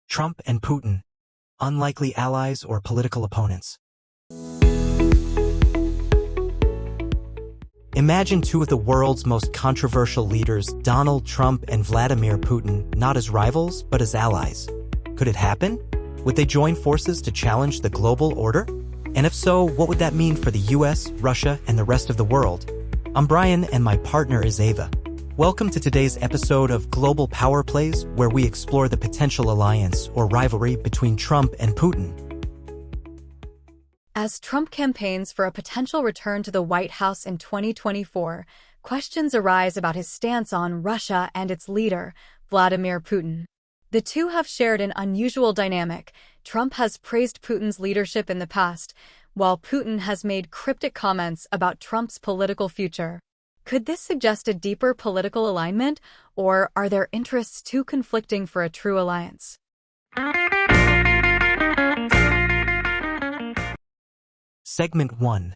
Trump and Putin, unlikely allies or political opponents. Imagine two of the world's most controversial leaders, Donald Trump and Vladimir Putin, not as rivals, but as allies. Could it happen? Would they join forces to challenge the global order? And if so, what would that mean for the US, Russia, and the rest of the world? I'm Brian, and my partner is Ava. Welcome to today's episode of Global Power Plays, where we explore the potential alliance or rivalry between Trump and Putin. As Trump campaigns for a potential return to the White House in 2024, questions arise about his stance on Russia and its leader, Vladimir Putin. The two have shared an unusual dynamic. Trump has praised Putin's leadership in the past, while Putin has made cryptic comments about Trump's political future. Could this suggest a deeper political alignment, or are their interests too conflicting for a true alliance? Segment 1.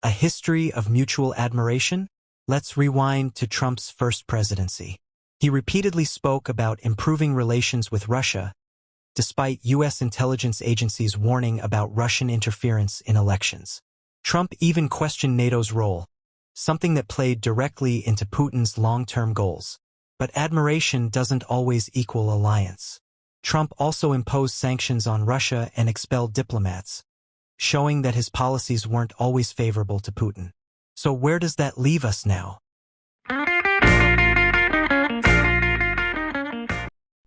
A history of mutual admiration? Let's rewind to Trump's first presidency. He repeatedly spoke about improving relations with Russia, despite U.S. intelligence agencies warning about Russian interference in elections. Trump even questioned NATO's role, something that played directly into Putin's long-term goals. But admiration doesn't always equal alliance. Trump also imposed sanctions on Russia and expelled diplomats, showing that his policies weren't always favorable to Putin. So where does that leave us now?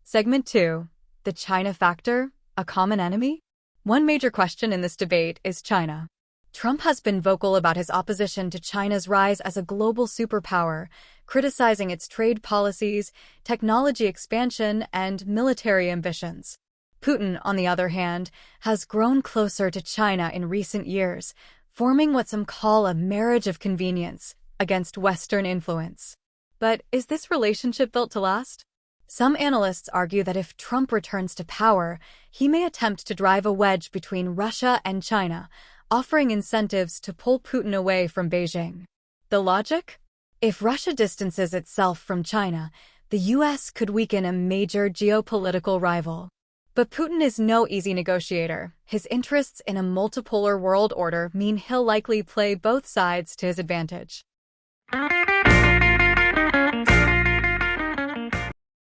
Segment 2. The China factor, a common enemy? One major question in this debate is China. Trump has been vocal about his opposition to China's rise as a global superpower, criticizing its trade policies, technology expansion, and military ambitions. Putin, on the other hand, has grown closer to China in recent years, forming what some call a marriage of convenience against Western influence. But is this relationship built to last? Some analysts argue that if Trump returns to power, he may attempt to drive a wedge between Russia and China, offering incentives to pull Putin away from Beijing. The logic? If Russia distances itself from China, the U.S. could weaken a major geopolitical rival. But Putin is no easy negotiator. His interests in a multipolar world order mean he'll likely play both sides to his advantage.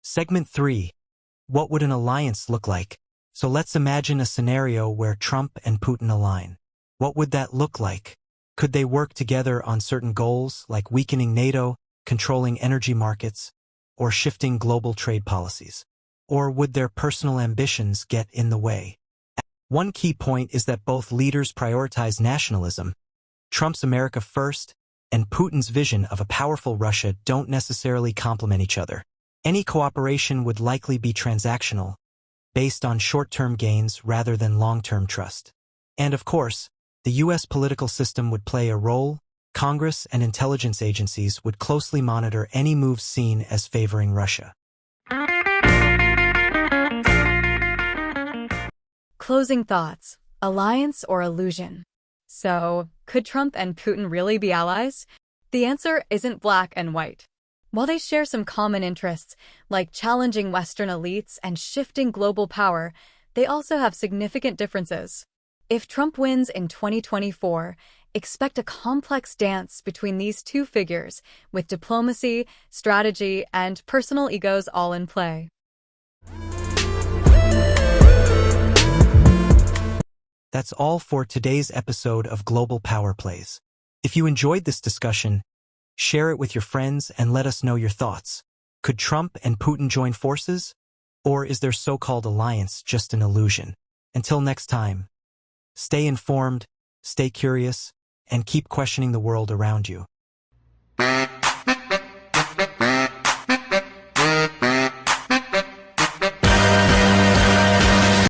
Segment 3. What would an alliance look like? So let's imagine a scenario where Trump and Putin align. What would that look like? Could they work together on certain goals, like weakening NATO, controlling energy markets, or shifting global trade policies? Or would their personal ambitions get in the way? One key point is that both leaders prioritize nationalism. Trump's America first and Putin's vision of a powerful Russia don't necessarily complement each other. Any cooperation would likely be transactional, based on short-term gains rather than long-term trust. And of course, the U.S. political system would play a role. Congress and intelligence agencies would closely monitor any moves seen as favoring Russia. Closing thoughts. Alliance or illusion? So, could Trump and Putin really be allies? The answer isn't black and white. While they share some common interests, like challenging Western elites and shifting global power, they also have significant differences. If Trump wins in 2024, expect a complex dance between these two figures, with diplomacy, strategy, and personal egos all in play. That's all for today's episode of Global Power Plays. If you enjoyed this discussion, share it with your friends and let us know your thoughts. Could Trump and Putin join forces? Or is their so-called alliance just an illusion? Until next time, stay informed, stay curious, and keep questioning the world around you.